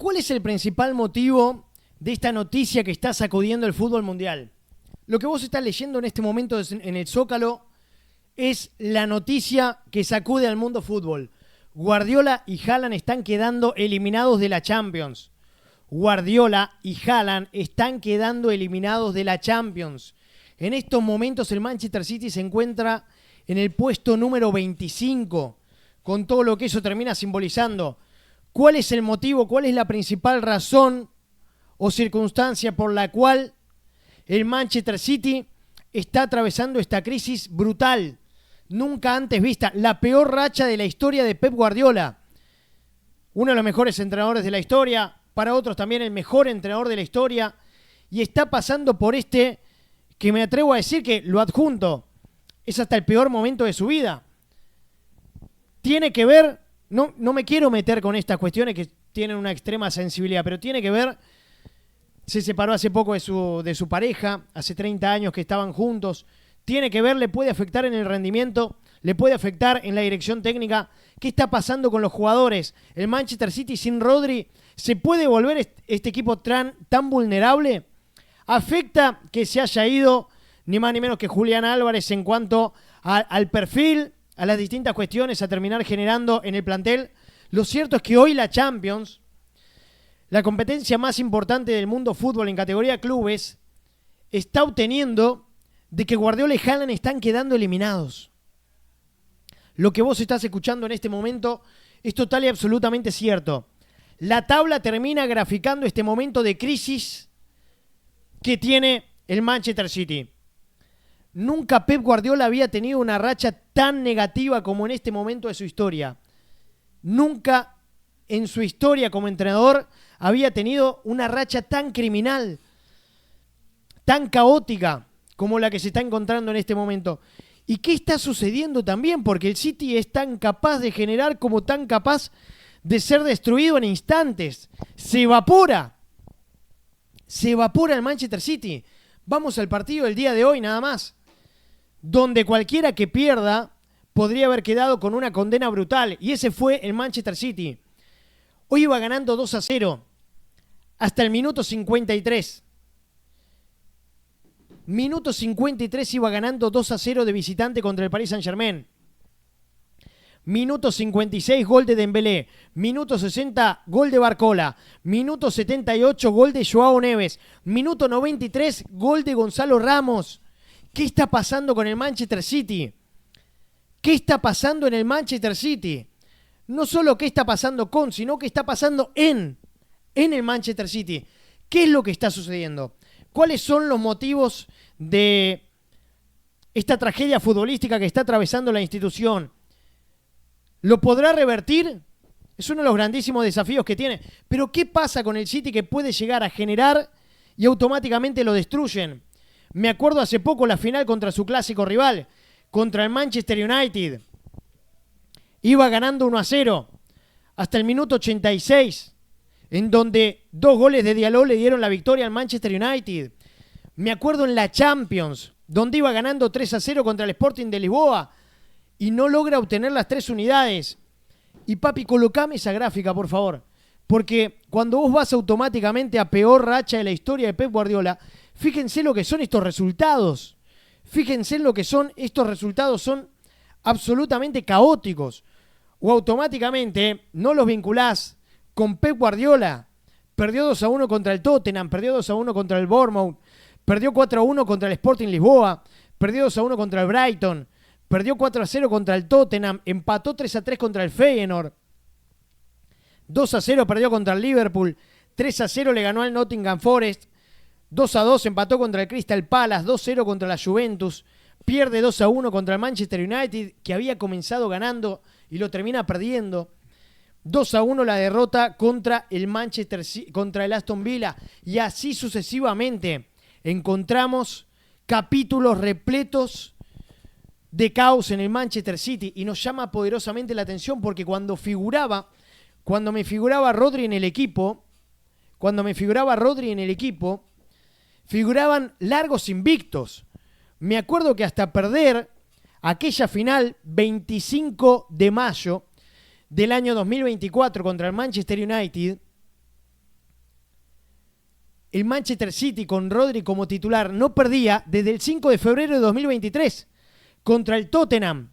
¿cuál es el principal motivo de esta noticia que está sacudiendo el fútbol mundial? Lo que vos estás leyendo en este momento en el Zócalo es la noticia que sacude al mundo fútbol. Guardiola y Haaland están quedando eliminados de la Champions. Guardiola y Haaland están quedando eliminados de la Champions. En estos momentos el Manchester City se encuentra en el puesto número 25, con todo lo que eso termina simbolizando. ¿Cuál es el motivo, cuál es la principal razón o circunstancia por la cual el Manchester City está atravesando esta crisis brutal, nunca antes vista, la peor racha de la historia de Pep Guardiola? Uno de los mejores entrenadores de la historia, para otros también el mejor entrenador de la historia, y está pasando por este, que me atrevo a decir que lo adjunto, es hasta el peor momento de su vida. Tiene que ver, no me quiero meter con estas cuestiones que tienen una extrema sensibilidad, pero tiene que ver, se separó hace poco de su pareja, hace 30 años que estaban juntos, tiene que ver, le puede afectar en el rendimiento, le puede afectar en la dirección técnica. ¿Qué está pasando con los jugadores? El Manchester City sin Rodri, ¿se puede volver este equipo tan vulnerable? ¿Afecta que se haya ido ni más ni menos que Julián Álvarez en cuanto al perfil, a las distintas cuestiones, a terminar generando en el plantel? Lo cierto es que hoy la Champions, la competencia más importante del mundo fútbol en categoría clubes, está obteniendo de que Guardiola y Haaland están quedando eliminados. Lo que vos estás escuchando en este momento es total y absolutamente cierto. La tabla termina graficando este momento de crisis que tiene el Manchester City. Nunca Pep Guardiola había tenido una racha tan negativa como en este momento de su historia. Nunca en su historia como entrenador había tenido una racha tan criminal, tan caótica como la que se está encontrando en este momento. ¿Y qué está sucediendo también? Porque el City es tan capaz de generar como tan capaz de ser destruido en instantes. Se evapora el Manchester City. Vamos al partido del día de hoy nada más, donde cualquiera que pierda podría haber quedado con una condena brutal, y ese fue el Manchester City. Hoy iba ganando 2-0 hasta el minuto 53. Minuto 53 iba ganando 2-0 de visitante contra el Paris Saint-Germain. Minuto 56, gol de Dembélé. Minuto 60, gol de Barcola. Minuto 78, gol de Joao Neves. Minuto 93, gol de Gonzalo Ramos. ¿Qué está pasando con el Manchester City? ¿Qué está pasando en el Manchester City? No solo qué está pasando con, sino qué está pasando en el Manchester City. ¿Qué es lo que está sucediendo? ¿Cuáles son los motivos de esta tragedia futbolística que está atravesando la institución? ¿Lo podrá revertir? Es uno de los grandísimos desafíos que tiene. Pero ¿qué pasa con el City que puede llegar a generar y automáticamente lo destruyen? Me acuerdo hace poco la final contra su clásico rival, contra el Manchester United. Iba ganando 1-0 hasta el minuto 86, en donde 2 goles de Diallo le dieron la victoria al Manchester United. Me acuerdo en la Champions, donde iba ganando 3-0 contra el Sporting de Lisboa y no logra obtener las 3 unidades. Y papi, colocame esa gráfica, por favor. Porque cuando vos vas automáticamente a peor racha de la historia de Pep Guardiola, fíjense lo que son estos resultados. Fíjense lo que son estos resultados. Son absolutamente caóticos. O automáticamente no los vinculás con Pep Guardiola. Perdió 2-1 contra el Tottenham, perdió 2-1 contra el Bournemouth, perdió 4-1 contra el Sporting Lisboa, perdió 2-1 contra el Brighton, perdió 4-0 contra el Tottenham, empató 3-3 contra el Feyenoord, 2-0 perdió contra el Liverpool, 3-0 le ganó al Nottingham Forest, 2-2 empató contra el Crystal Palace, 2-0 contra la Juventus, pierde 2-1 contra el Manchester United, que había comenzado ganando y lo termina perdiendo. 2-1 la derrota contra el contra el Aston Villa, y así sucesivamente. Encontramos capítulos repletos de caos en el Manchester City, y nos llama poderosamente la atención porque cuando me figuraba Rodri en el equipo, figuraban largos invictos. Me acuerdo que hasta perder aquella final 25 de mayo del año 2024 contra el Manchester United, el Manchester City con Rodri como titular no perdía desde el 5 de febrero de 2023 contra el Tottenham.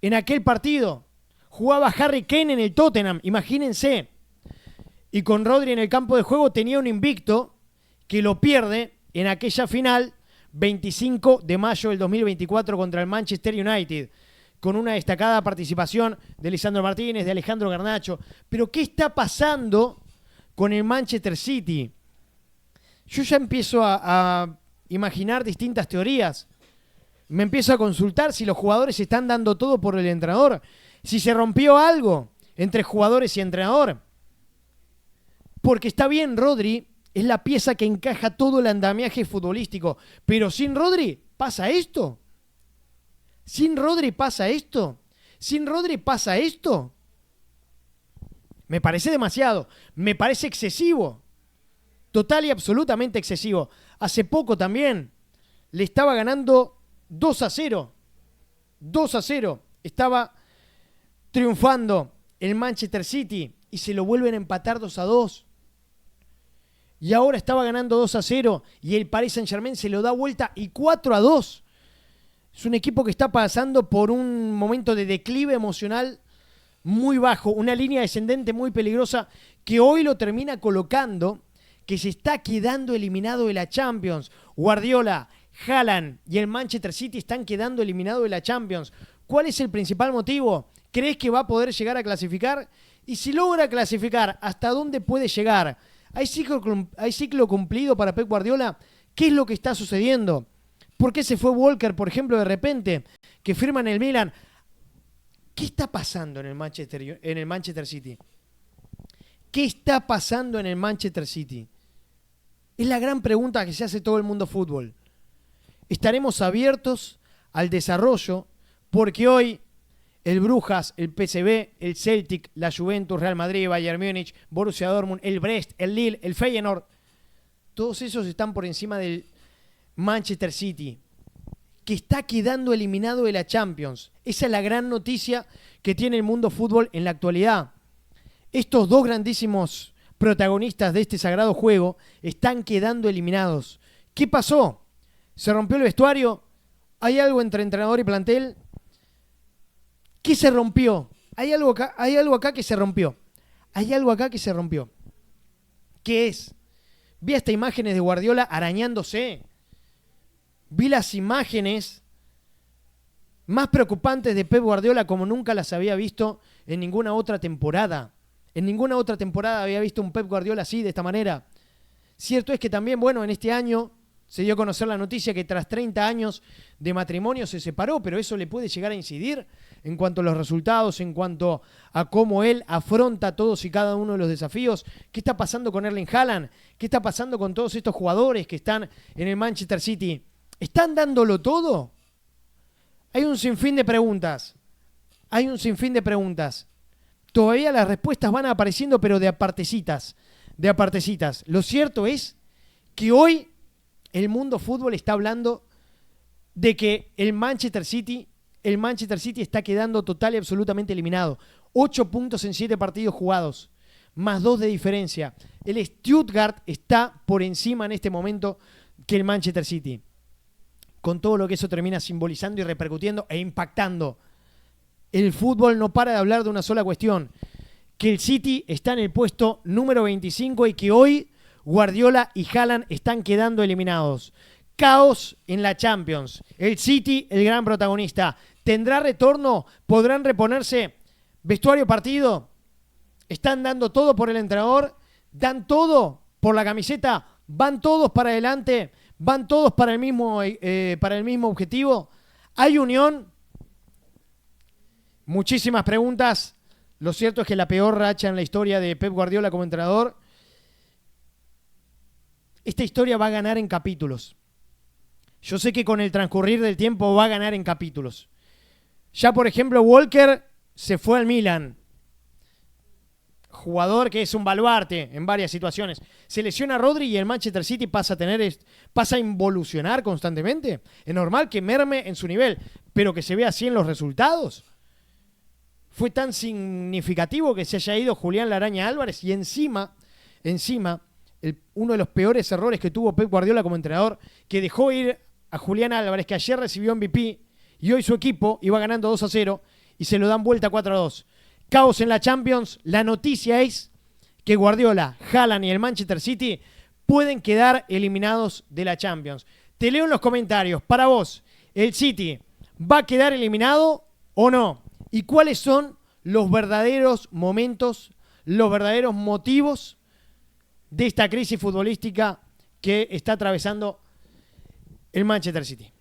En aquel partido jugaba Harry Kane en el Tottenham, imagínense. Y con Rodri en el campo de juego tenía un invicto que lo pierde en aquella final 25 de mayo del 2024 contra el Manchester United, con una destacada participación de Lisandro Martínez, de Alejandro Garnacho. Pero ¿qué está pasando con el Manchester City? Yo ya empiezo a imaginar distintas teorías. Me empiezo a consultar si los jugadores están dando todo por el entrenador, si se rompió algo entre jugadores y entrenador. Porque está bien, Rodri es la pieza que encaja todo el andamiaje futbolístico, pero sin Rodri pasa esto. Sin Rodri pasa esto. Sin Rodri pasa esto. Me parece demasiado, me parece excesivo. Total y absolutamente excesivo. Hace poco también le estaba ganando 2-0. 2-0. Estaba triunfando el Manchester City y se lo vuelven a empatar 2-2. Y ahora estaba ganando 2-0 y el Paris Saint-Germain se lo da vuelta y 4-2. Es un equipo que está pasando por un momento de declive emocional muy bajo, una línea descendente muy peligrosa que hoy lo termina colocando, que se está quedando eliminado de la Champions. Guardiola, Haaland y el Manchester City están quedando eliminados de la Champions. ¿Cuál es el principal motivo? ¿Crees que va a poder llegar a clasificar? Y si logra clasificar, ¿hasta dónde puede llegar? ¿Hay ciclo cumplido para Pep Guardiola? ¿Qué es lo que está sucediendo? ¿Por qué se fue Walker, por ejemplo, de repente? Que firma en el Milan. ¿Qué está pasando en el Manchester City? ¿Qué está pasando en el Manchester City? Es la gran pregunta que se hace todo el mundo fútbol. ¿Estaremos abiertos al desarrollo? Porque hoy el Brujas, el PSV, el Celtic, la Juventus, Real Madrid, Bayern Múnich, Borussia Dortmund, el Brest, el Lille, el Feyenoord, todos esos están por encima del Manchester City, que está quedando eliminado de la Champions. Esa es la gran noticia que tiene el mundo fútbol en la actualidad. Estos dos grandísimos protagonistas de este sagrado juego están quedando eliminados. ¿Qué pasó? ¿Se rompió el vestuario? ¿Hay algo entre entrenador y plantel? ¿Qué se rompió? Hay algo acá que se rompió. Hay algo acá que se rompió. ¿Qué es? Vi estas imágenes de Guardiola arañándose. Vi las imágenes más preocupantes de Pep Guardiola como nunca las había visto en ninguna otra temporada. En ninguna otra temporada había visto un Pep Guardiola así, de esta manera. Cierto es que también, bueno, en este año se dio a conocer la noticia que tras 30 años de matrimonio se separó, pero eso le puede llegar a incidir en cuanto a los resultados, en cuanto a cómo él afronta todos y cada uno de los desafíos. ¿Qué está pasando con Erling Haaland? ¿Qué está pasando con todos estos jugadores que están en el Manchester City? ¿Están dándolo todo? Hay un sinfín de preguntas. Hay un sinfín de preguntas. Todavía las respuestas van apareciendo, pero de a partecitas. De a partecitas. Lo cierto es que hoy el mundo fútbol está hablando de que el Manchester City está quedando total y absolutamente eliminado. 8 puntos en 7 partidos jugados, más 2 de diferencia. El Stuttgart está por encima en este momento que el Manchester City. Con todo lo que eso termina simbolizando y repercutiendo e impactando. El fútbol no para de hablar de una sola cuestión. Que el City está en el puesto número 25 y que hoy Guardiola y Haaland están quedando eliminados. Caos en la Champions. El City, el gran protagonista. ¿Tendrá retorno? ¿Podrán reponerse? ¿Vestuario partido? ¿Están dando todo por el entrenador? ¿Dan todo por la camiseta? ¿Van todos para adelante? ¿Van todos para el mismo objetivo? ¿Hay unión? Muchísimas preguntas. Lo cierto es que la peor racha en la historia de Pep Guardiola como entrenador. Esta historia va a ganar en capítulos. Yo sé que con el transcurrir del tiempo va a ganar en capítulos. Ya, por ejemplo, Walker se fue al Milan. Jugador que es un baluarte en varias situaciones. Se lesiona Rodri y el Manchester City pasa a involucionar constantemente. Es normal que merme en su nivel, pero que se vea así en los resultados. Fue tan significativo que se haya ido Julián La Araña Álvarez y encima uno de los peores errores que tuvo Pep Guardiola como entrenador, que dejó ir a Julián Álvarez, que ayer recibió MVP, y hoy su equipo iba ganando 2-0 y se lo dan vuelta 4-2. Caos en la Champions. La noticia es que Guardiola, Haaland y el Manchester City pueden quedar eliminados de la Champions. Te leo en los comentarios. Para vos, ¿el City va a quedar eliminado o no? ¿Y cuáles son los verdaderos momentos, los verdaderos motivos de esta crisis futbolística que está atravesando el Manchester City?